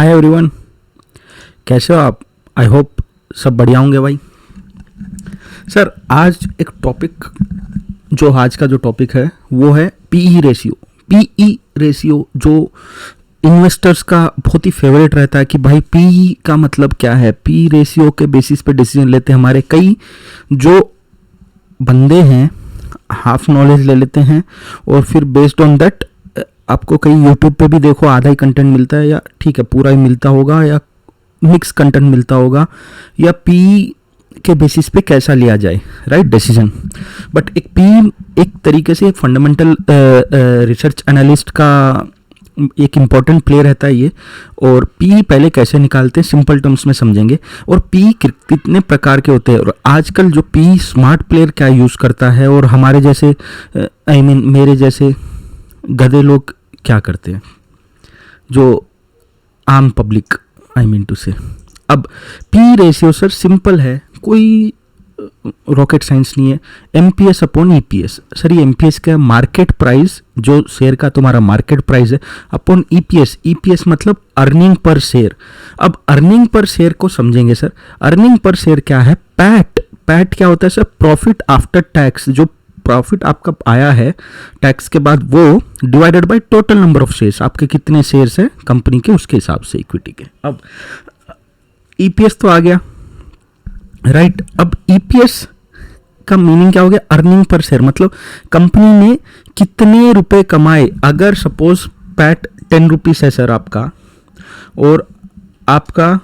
Hi everyone, कैसे हो आप? आई होप सब बढ़िया होंगे भाई। सर आज एक टॉपिक, आज का जो टॉपिक है वो है पीई रेशियो। पीई रेशियो जो इन्वेस्टर्स का बहुत ही फेवरेट रहता है कि भाई पीई का मतलब क्या है। पीई रेशियो के बेसिस पे डिसीजन लेते हैं हमारे कई जो बंदे हैं, हाफ नॉलेज ले लेते हैं और फिर बेस्ड ऑन दैट आपको कहीं यूट्यूब पे भी देखो आधा ही कंटेंट मिलता है, या ठीक है पूरा ही मिलता होगा, या मिक्स कंटेंट मिलता होगा, या पी के बेसिस पे कैसा लिया जाए राइट डिसीजन। बट एक पी एक तरीके से फंडामेंटल रिसर्च एनालिस्ट का एक इम्पॉर्टेंट प्ले रहता है ये। और पी पहले कैसे निकालते हैं सिंपल टर्म्स में समझेंगे, और पी कितने प्रकार के होते हैं, और आजकल जो पी स्मार्ट प्लेयर क्या यूज़ करता है, और हमारे जैसे मेरे जैसे गधे लोग क्या करते हैं, जो आम पब्लिक टू से। अब पी रेशियो सर सिंपल है, कोई रॉकेट साइंस नहीं है। MPS upon EPS. सर ये एमपीएस क्या है? मार्केट प्राइस, जो शेयर का तुम्हारा मार्केट प्राइस है, अपॉन ईपीएस। ईपीएस मतलब अर्निंग पर शेयर। अब अर्निंग पर शेयर को समझेंगे सर। अर्निंग पर शेयर क्या है? पैट। पैट क्या होता है सर? Profit after tax. जो प्रॉफिट आपका आया है टैक्स के बाद, वो divided by total number of shares. आपके कितने शेयर्स है कंपनी के, उसके हिसाब से इक्विटी के। अब ईपीएस तो आ गया राइट। अब ईपीएस का मीनिंग क्या हो गया? अर्निंग पर शेयर, मतलब कंपनी ने कितने रुपए कमाए। अगर सपोज पैट 10 रुपीस है सर आपका, और आपका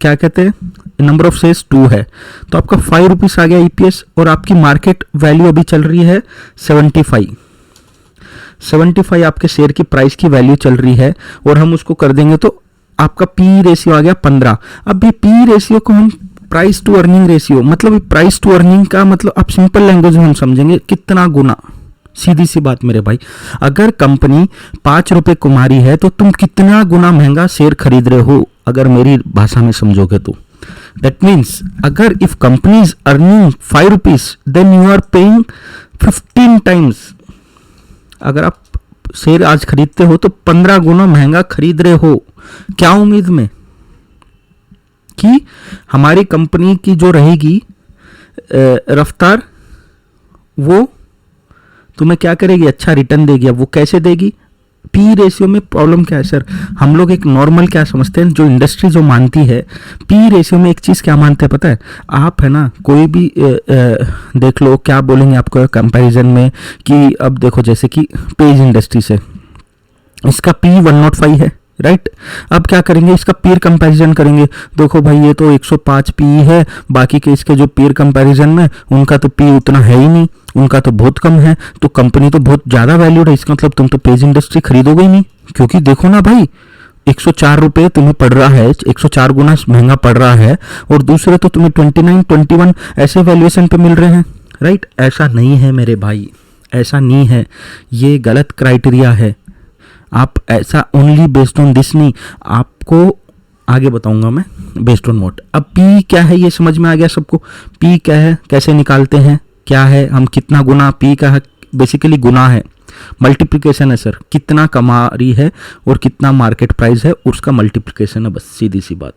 क्या कहते हैं नंबर ऑफ शेयर्स 2 है, तो आपका 5 रुपीस आ गया ईपीएस, और आपकी मार्केट वैल्यू अभी चल रही है 75 आपके शेयर की प्राइस की वैल्यू चल रही है, और हम उसको कर देंगे तो आपका पी रेशियो आ गया 15। अब ये पी रेशियो को हम प्राइस टू अर्निंग रेशियो, मतलब प्राइस टू अर्निंग का मतलब आप सिंपल लैंग्वेज में हम समझेंगे कितना गुना। सीधी सी बात मेरे भाई, अगर कंपनी 5 रुपए कमा रही है तो तुम कितना गुना महंगा शेयर खरीद रहे हो, अगर मेरी भाषा में समझोगे तो। दैट मीन्स अगर if company is earning 5 rupees then you are paying 15 times. अगर आप शेयर आज खरीदते हो तो 15 गुना महंगा खरीद रहे हो। क्या उम्मीद में कि हमारी कंपनी की जो रहेगी रफ्तार, वो तुम्हें क्या करेगी? अच्छा रिटर्न देगी। अब वो कैसे देगी? पी रेशियो में प्रॉब्लम क्या है सर? हम लोग एक नॉर्मल क्या समझते हैं, जो इंडस्ट्री जो मानती है पी रेशियो में एक चीज़ क्या मानते हैं पता है? आप है ना, कोई भी देख लो, क्या बोलेंगे आपको कंपैरिजन में कि अब देखो जैसे कि पेज इंडस्ट्री से इसका पी 105 है राइट। अब क्या करेंगे? इसका पीर कंपैरिजन करेंगे। देखो भाई ये तो 105 पी है, बाकी के इसके जो पीर कंपैरिजन में उनका तो पी उतना है ही नहीं, उनका तो बहुत कम है, तो कंपनी तो बहुत ज़्यादा वैल्यूड है। इसका मतलब तुम तो पेज इंडस्ट्री खरीदोगे ही नहीं, क्योंकि देखो ना भाई 104 रुपये तुम्हें पड़ रहा है, 104 गुना महंगा पड़ रहा है, और दूसरे तो तुम्हें 29, 21 ऐसे वैल्यूएशन पे मिल रहे हैं राइट। ऐसा नहीं है मेरे भाई, ऐसा नहीं है, ये गलत क्राइटेरिया है। आप ऐसा ओनली बेस्ड ऑन दिस नहीं, आपको आगे बताऊंगा मैं बेस्ड ऑन व्हाट। अब पी क्या है ये समझ में आ गया सबको? पी क्या है, कैसे निकालते हैं, क्या है, हम कितना गुना। पी का है बेसिकली गुना है, मल्टीप्लिकेशन है सर। कितना कमा रही है और कितना मार्केट प्राइस है उसका मल्टीप्लिकेशन है, बस सीधी सी बात।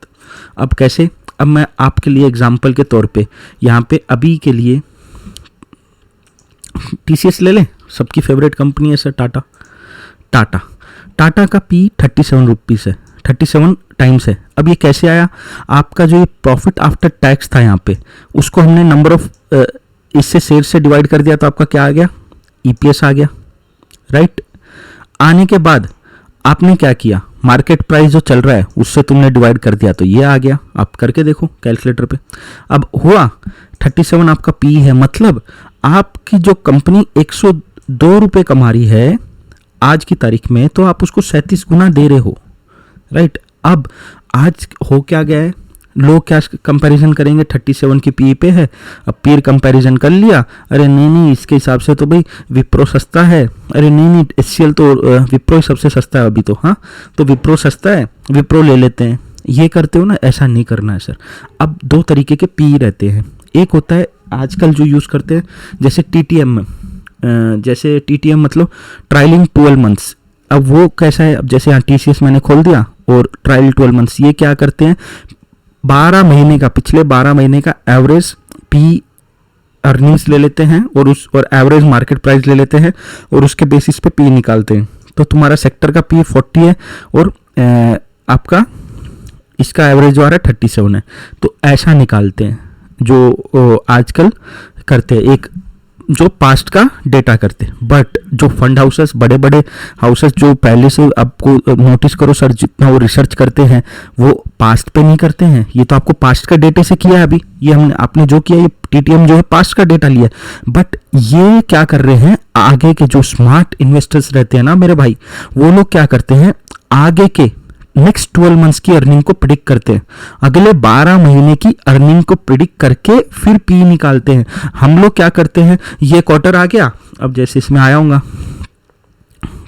अब कैसे? अब मैं आपके लिए एग्जाम्पल के तौर पे यहाँ पे अभी के लिए टीसीएस ले लें, सबकी फेवरेट कंपनी है सर टाटा का पी 37 रुपीज़ है, 37 टाइम्स है। अब ये कैसे आया? आपका जो ये प्रॉफिट आफ्टर टैक्स था यहाँ पे, उसको हमने नंबर ऑफ इससे शेयर से डिवाइड कर दिया, तो आपका क्या आ गया? ईपीएस आ गया राइट। आने के बाद आपने क्या किया? मार्केट प्राइस जो चल रहा है उससे तुमने डिवाइड कर दिया, तो ये आ गया। आप करके देखो कैलकुलेटर पे। अब हुआ 37 आपका पी है, मतलब आपकी जो कंपनी 102 रुपये कमा रही है आज की तारीख में, तो आप उसको 37 गुना दे रहे हो राइट। अब आज हो क्या गया है, लोग क्या कंपैरिजन करेंगे? 37 की पी पे है, अब पीर कंपैरिजन कर लिया, अरे नहीं इसके हिसाब से तो भाई विप्रो सस्ता है, अरे नहीं एचसीएल तो विप्रो ही सबसे सस्ता है अभी तो, हाँ तो विप्रो सस्ता है, विप्रो ले लेते हैं। ये करते हो ना, ऐसा नहीं करना है सर। अब 2 तरीके के पी रहते हैं। एक होता है आजकल जो यूज़ करते हैं जैसे टीटीएम में, जैसे टीटीएम मतलब ट्रायलिंग 12 मंथ्स। अब वो कैसा है? अब जैसे यहाँ टीसीएस मैंने खोल दिया, और ट्रायल 12 मंथ्स, ये क्या करते हैं, 12 महीने का, पिछले 12 महीने का एवरेज पी अर्निंग्स ले लेते हैं और एवरेज मार्केट प्राइस ले लेते हैं और उसके बेसिस पे पी निकालते हैं। तो तुम्हारा सेक्टर का पी 40 है और आपका इसका एवरेज जो आ रहा है 37 है। तो ऐसा निकालते हैं जो आजकल करते हैं, एक जो पास्ट का डेटा करते हैं। बट जो फंड हाउसेस, बड़े बड़े हाउसेस जो पहले से आपको नोटिस करो सर, जितना वो रिसर्च करते हैं वो पास्ट पे नहीं करते हैं। ये तो आपको पास्ट का डेटा से किया है अभी, ये हमने आपने जो किया, ये टीटीएम जो है पास्ट का डेटा लिया। बट ये क्या कर रहे हैं, आगे के जो स्मार्ट इन्वेस्टर्स रहते हैं ना मेरे भाई, वो लोग क्या करते हैं, आगे के नेक्स्ट 12 मंथ्स की अर्निंग को प्रिडिक्ट करते हैं, अगले 12 महीने की अर्निंग को प्रिडिक्ट करके फिर पी निकालते हैं। हम लोग क्या करते हैं, ये क्वार्टर आ गया, अब जैसे इसमें आया होगा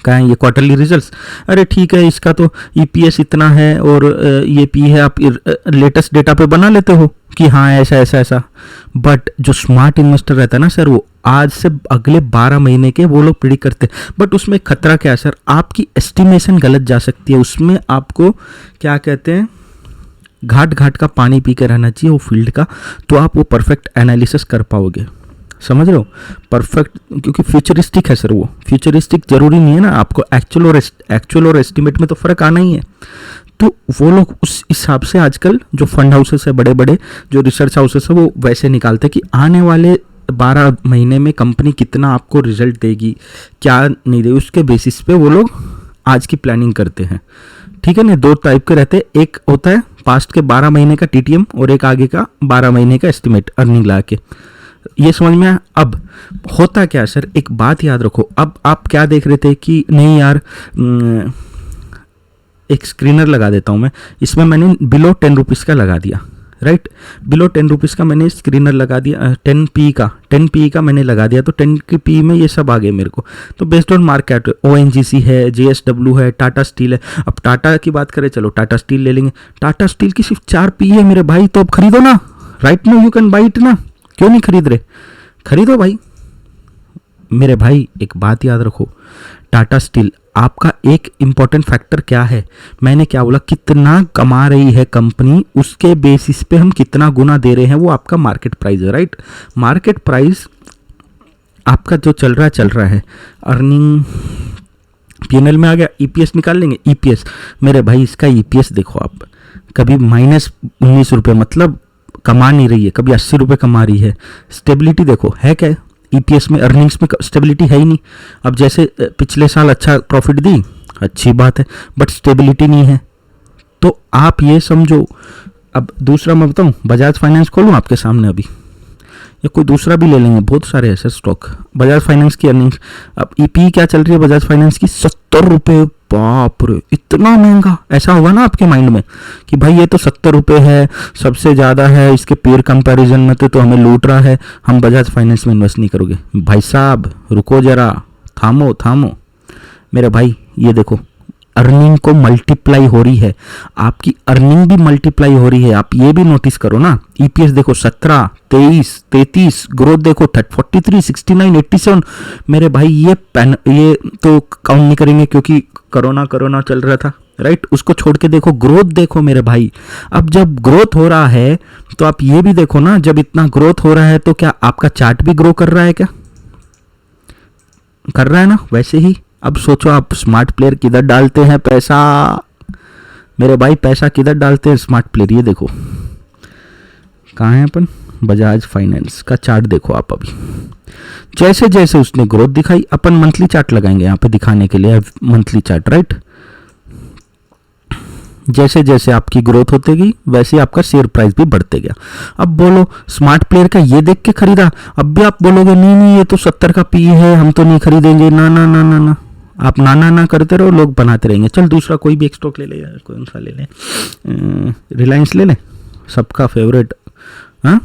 कहें ये क्वार्टरली रिजल्ट्स, अरे ठीक है इसका तो ईपीएस इतना है और ये पी है, आप लेटेस्ट डेटा पे बना लेते हो कि हाँ ऐसा ऐसा ऐसा। बट जो स्मार्ट इन्वेस्टर रहता है ना सर, वो आज से अगले 12 महीने के वो लोग प्रिडिक्ट करते हैं। बट उसमें खतरा क्या है सर, आपकी एस्टिमेशन गलत जा सकती है, उसमें आपको क्या कहते हैं, घाट घाट का पानी पी के रहना चाहिए वो फील्ड का, तो आप वो परफेक्ट एनालिसिस कर पाओगे। समझ रहे हो, परफेक्ट, क्योंकि फ्यूचरिस्टिक है सर, वो फ्यूचरिस्टिक जरूरी नहीं है ना, आपको एक्चुअल और एस्टिमेट में तो फर्क आना ही है। तो वो लोग उस हिसाब से आजकल जो फंड हाउसेस है, बड़े बड़े जो रिसर्च हाउसेस है, वो वैसे निकालते हैं कि आने वाले 12 महीने में कंपनी कितना आपको रिजल्ट देगी, क्या नहीं देगी, उसके बेसिस पे वो लोग आज की प्लानिंग करते हैं। ठीक है ना, दो टाइप के रहते हैं, एक होता है पास्ट के 12 महीने का टीटीएम और एक आगे का 12 महीने का एस्टिमेट अर्निंग ला के। ये समझ में आया। अब होता क्या है सर, एक बात याद रखो, अब आप क्या देख रहे थे कि नहीं यार एक स्क्रीनर लगा देता हूँ मैं, इसमें मैंने बिलो 10 रुपीज़ का लगा दिया, राइट, बिलो 10 रुपीज़ का मैंने स्क्रीनर लगा दिया, 10 पी का मैंने लगा दिया, तो 10 की पी में ये सब आ गए मेरे को। तो बेस्ड ऑन मार्केट ONGC है, JSW है, टाटा स्टील है। अब टाटा की बात करें, चलो टाटा स्टील ले लेंगे, टाटा स्टील की सिर्फ 4 पी है मेरे भाई, तो अब खरीदो ना, right now you can buy it ना, क्यों नहीं खरीद रहे, खरीदो भाई मेरे भाई। एक बात याद रखो, टाटा स्टील आपका एक इंपॉर्टेंट फैक्टर क्या है, मैंने क्या बोला, कितना कमा रही है कंपनी, उसके बेसिस पे हम कितना गुना दे रहे हैं, वो आपका मार्केट प्राइस है, राइट। मार्केट प्राइस आपका जो चल रहा है, अर्निंग पीएनएल में आ गया, ईपीएस निकाल लेंगे। ईपीएस मेरे भाई, इसका ईपीएस देखो आप, कभी -19 रुपये, मतलब कमा नहीं रही है, कभी 80 रुपये कमा रही है। स्टेबिलिटी देखो है क्या, ईपीएस में अर्निंग्स में स्टेबिलिटी है ही नहीं। अब जैसे पिछले साल अच्छा प्रॉफिट दी, अच्छी बात है, बट स्टेबिलिटी नहीं है। तो आप ये समझो। अब दूसरा मैं बताऊं, बजाज फाइनेंस खोलूं आपके सामने अभी, या कोई दूसरा भी ले लेंगे, बहुत सारे ऐसे स्टॉक। बजाज फाइनेंस की अर्निंग्स, अब ईपी क्या चल रही है बजाज फाइनेंस की, 70 रुपये। बाप रे, इतना महंगा। ऐसा होगा ना आपके माइंड में कि भाई ये तो 70 रुपये है, सबसे ज़्यादा है, इसके पेयर कंपैरिजन में तो हमें लूट रहा है, हम बजाज फाइनेंस में इन्वेस्ट नहीं करोगे। भाई साहब रुको जरा, थामो मेरे भाई, ये देखो अर्निंग को मल्टीप्लाई हो रही है, आपकी अर्निंग भी मल्टीप्लाई हो रही है। आप ये भी नोटिस करो ना, ईपीएस देखो 17, 23, 33, ग्रोथ देखो 43, 69, 87। मेरे भाई ये तो काउंट नहीं करेंगे क्योंकि कोरोना चल रहा था, राइट, उसको छोड़ के देखो, ग्रोथ देखो मेरे भाई। अब जब ग्रोथ हो रहा है तो आप ये भी देखो ना, जब इतना ग्रोथ हो रहा है तो क्या आपका चार्ट भी ग्रो कर रहा है, क्या कर रहा है ना, वैसे ही। अब सोचो आप स्मार्ट प्लेयर किधर डालते हैं पैसा, मेरे भाई पैसा किधर डालते हैं स्मार्ट प्लेयर। ये देखो कहाँ है अपन, बजाज फाइनेंस का चार्ट देखो आप। अभी जैसे जैसे उसने ग्रोथ दिखाई, अपन मंथली चार्ट लगाएंगे यहाँ पे दिखाने के लिए, मंथली चार्ट, राइट। जैसे जैसे आपकी ग्रोथ होती गई वैसे ही आपका शेयर प्राइस भी बढ़ते गया। अब बोलो स्मार्ट प्लेयर का ये देख के खरीदा, अब भी आप बोलोगे नहीं ये तो 70 का पी है, हम तो नहीं खरीदेंगे, ना ना ना ना ना। आप ना करते रहो, लोग बनाते रहेंगे। चल दूसरा कोई भी एक स्टॉक ले ले यार, कौन सा ले ले, रिलायंस ले ले, सबका फेवरेट। हाँ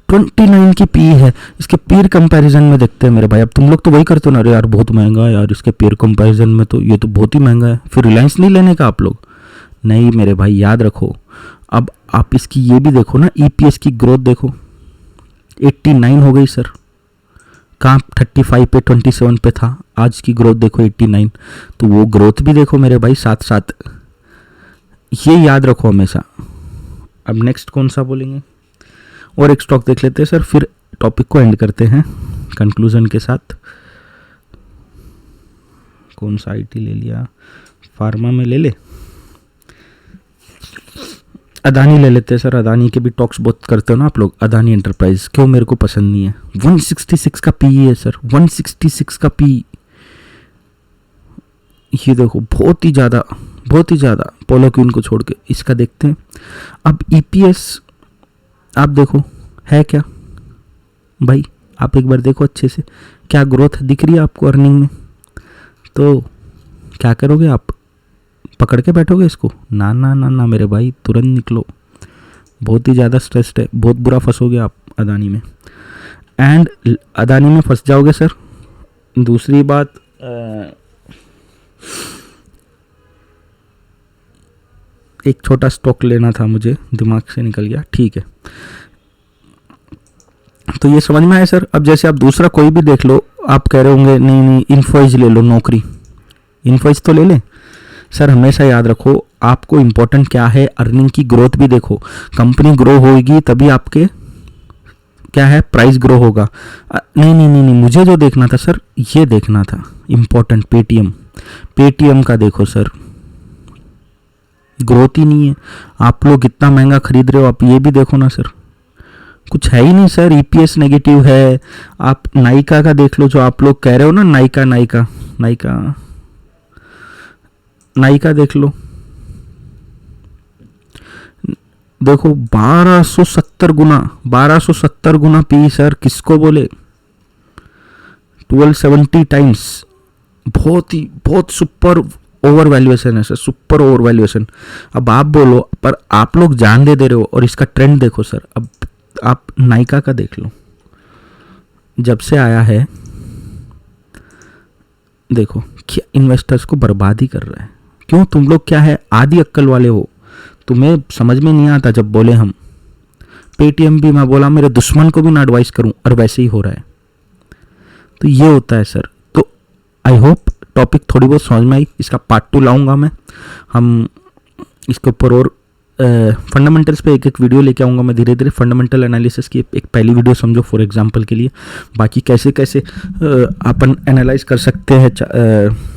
29 की पी है, इसके पीर कंपैरिजन में देखते हैं मेरे भाई। अब तुम लोग तो वही करते हो ना, अरे यार बहुत महंगा है यार, इसके पीर कंपैरिजन में तो ये तो बहुत ही महंगा है, फिर रिलायंस नहीं लेने का आप लोग। नहीं मेरे भाई याद रखो, अब आप इसकी ये भी देखो ना, ईपीएस की ग्रोथ देखो, 89 हो गई सर, कहाँ 35 पे 27 पे था, आज की ग्रोथ देखो 89, तो वो ग्रोथ भी देखो मेरे भाई साथ साथ, ये याद रखो हमेशा। अब नेक्स्ट कौन सा बोलेंगे, और एक स्टॉक देख लेते हैं सर, फिर टॉपिक को एंड करते हैं कंक्लूजन के साथ। कौन सा आईटी ले लिया, फार्मा में ले ले, अदानी ले लेते हैं सर। अदानी के भी टॉक्स बहुत करते हो ना आप लोग। अदानी एंटरप्राइज क्यों मेरे को पसंद नहीं है, 166 का पी है सर, 166 का पी। ये देखो बहुत ही ज़्यादा पोलो क्यून को छोड़ के इसका देखते हैं। अब ईपीएस आप देखो है क्या भाई, आप एक बार देखो अच्छे से, क्या ग्रोथ दिख रही है आपको अर्निंग में? तो क्या करोगे आप, पकड़ के बैठोगे इसको? ना ना ना ना मेरे भाई, तुरंत निकलो। बहुत ही ज़्यादा स्ट्रेस्ड है, बहुत बुरा फंसोगे आप अदानी में, एंड अदानी में फंस जाओगे सर। दूसरी बात, एक छोटा स्टॉक लेना था मुझे, दिमाग से निकल गया, ठीक है। तो ये समझ में आया सर। अब जैसे आप दूसरा कोई भी देख लो, आप कह रहे होंगे नहीं नहीं इन्फोइज ले लो, नौकरी इन्फोइज तो ले लें सर। हमेशा याद रखो आपको इम्पोर्टेंट क्या है, अर्निंग की ग्रोथ भी देखो। कंपनी ग्रो होगी तभी आपके क्या है, प्राइस ग्रो होगा। नहीं नहीं नहीं नहीं, मुझे जो देखना था सर, ये देखना था इम्पोर्टेंट, पेटीएम का देखो सर, ग्रोथ ही नहीं है। आप लोग इतना महंगा खरीद रहे हो, आप ये भी देखो ना सर, कुछ है ही नहीं सर, ईपीएस नेगेटिव है। आप नाइका का देख लो, जो आप लोग कह रहे हो ना, नाइका देख लो, देखो 1270 गुना पी सर, किसको बोले, 1270 टाइम्स। बहुत सुपर ओवर वैल्यूएशन है सर, सुपर ओवर वैल्यूएशन। अब आप बोलो, पर आप लोग जान दे रहे हो, और इसका ट्रेंड देखो सर। अब आप नाइका का देख लो, जब से आया है देखो, क्या इन्वेस्टर्स को बर्बाद ही कर रहा है। क्यों? तुम लोग क्या है, आधी अक्कल वाले हो, तुम्हें समझ में नहीं आता। जब बोले हम पेटीएम भी, मैं बोला मेरे दुश्मन को भी ना एडवाइस करूं, और वैसे ही हो रहा है। तो ये होता है सर। तो आई होप टॉपिक थोड़ी बहुत समझ में आई। इसका पार्ट 2 लाऊंगा मैं, हम इसके ऊपर और फंडामेंटल्स पे एक वीडियो लेके आऊँगा मैं धीरे धीरे। फंडामेंटल एनालिसिस की एक पहली वीडियो समझो फॉर एग्जांपल के लिए, बाकी कैसे कैसे अपन एनालाइज कर सकते हैं।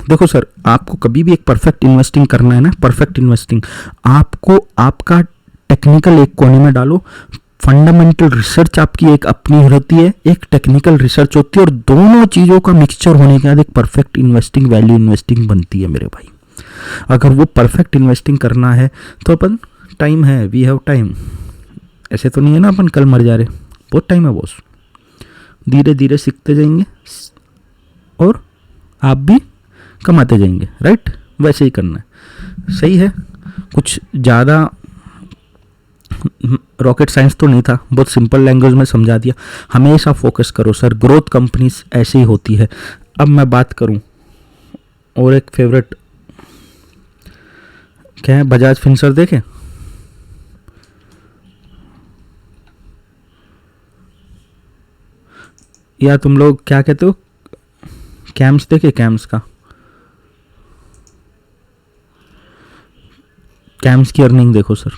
देखो सर, आपको कभी भी एक परफेक्ट इन्वेस्टिंग करना है ना, परफेक्ट इन्वेस्टिंग, आपको आपका टेक्निकल एक कोने में डालो, फंडामेंटल रिसर्च आपकी एक अपनी होती है, एक टेक्निकल रिसर्च होती है, और दोनों चीज़ों का मिक्सचर होने के बाद एक परफेक्ट इन्वेस्टिंग, वैल्यू इन्वेस्टिंग बनती है मेरे भाई। अगर वो परफेक्ट इन्वेस्टिंग करना है तो अपन, टाइम है, वी हैव टाइम। ऐसे तो नहीं है ना अपन कल मर जा रहे, बहुत टाइम है बॉस। धीरे धीरे सीखते जाएंगे और आप भी कमाते जाएंगे, राइट? वैसे ही करना है, सही है। कुछ ज़्यादा रॉकेट साइंस तो नहीं था, बहुत सिंपल लैंग्वेज में समझा दिया। हमेशा फोकस करो सर, ग्रोथ कंपनीज ऐसे ही होती है। अब मैं बात करूं, और एक फेवरेट क्या है, बजाज फिनसर देखे? या तुम लोग क्या कहते हो, कैम्स देखे? कैम्स का, कैम्स की अर्निंग देखो सर,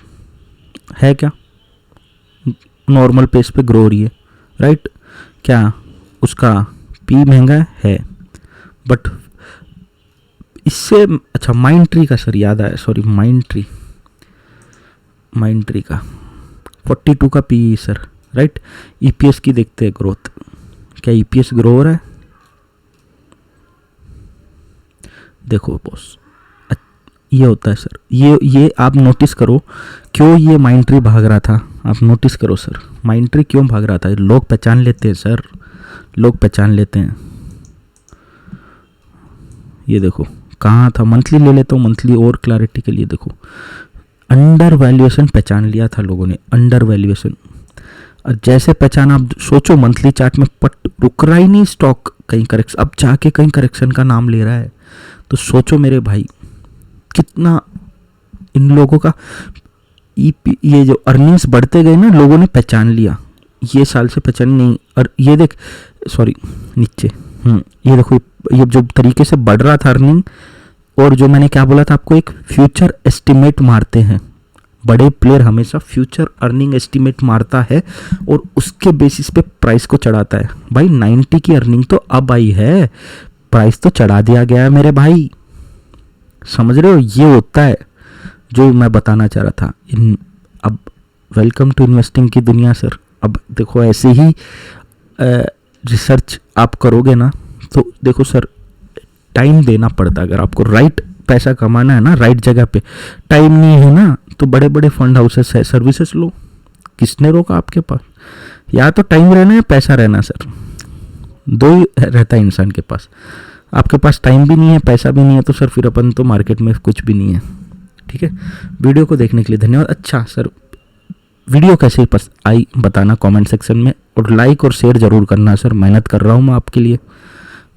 है क्या नॉर्मल पेस पे ग्रो हो रही है, राइट? क्या उसका पी महंगा है, बट इससे अच्छा माइंड ट्री का सर याद आया, सॉरी, माइंड ट्री का 42 का पी सर, राइट? ईपीएस की देखते हैं ग्रोथ, क्या ईपीएस ग्रो हो रहा है? देखो बॉस, ये होता है सर, ये आप नोटिस करो, क्यों ये माइंड ट्री भाग रहा था, आप नोटिस करो सर, माइंड ट्री क्यों भाग रहा था। लोग पहचान लेते हैं सर, लोग पहचान लेते हैं। ये देखो कहाँ था, मंथली ले लेता हूँ, मंथली और क्लैरिटी के लिए देखो, अंडर वैल्यूएशन पहचान लिया था लोगों ने, अंडर वैल्यूएशन। और जैसे पहचान, आप सोचो मंथली चार्ट में पट रुक रहा ही नहीं स्टॉक, कहीं करेक्शन, अब जाके कहीं करेक्शन का नाम ले रहा है। तो सोचो मेरे भाई, कितना इन लोगों का ये जो अर्निंग्स बढ़ते गए ना, लोगों ने पहचान लिया, ये साल से पहचान नहीं। और ये देख, सॉरी नीचे ये देखो, ये जो तरीके से बढ़ रहा था अर्निंग, और जो मैंने क्या बोला था आपको, एक फ्यूचर एस्टिमेट मारते हैं बड़े प्लेयर, हमेशा फ्यूचर अर्निंग एस्टिमेट मारता है और उसके बेसिस पे प्राइस को चढ़ाता है। भाई 90 की अर्निंग तो अब आई है, प्राइस तो चढ़ा दिया गया है मेरे भाई, समझ रहे हो? ये होता है जो मैं बताना चाह रहा था। अब वेलकम टू इन्वेस्टिंग की दुनिया सर। अब देखो ऐसे ही रिसर्च आप करोगे ना, तो देखो सर, टाइम देना पड़ता है। अगर आपको राइट पैसा कमाना है ना, राइट जगह पे, टाइम नहीं है ना, तो बड़े बड़े फंड हाउसेस है, सर्विसेज लो। किसने रोका आपके पास? या तो टाइम रहना है, पैसा रहना सर, दो ही रहता है इंसान के पास। आपके पास टाइम भी नहीं है, पैसा भी नहीं है, तो सर फिर अपन तो मार्केट में कुछ भी नहीं है। ठीक है, वीडियो को देखने के लिए धन्यवाद। अच्छा सर, वीडियो कैसे आई बताना कमेंट सेक्शन में, और लाइक और शेयर जरूर करना सर, मेहनत कर रहा हूँ मैं आपके लिए।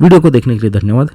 वीडियो को देखने के लिए धन्यवाद।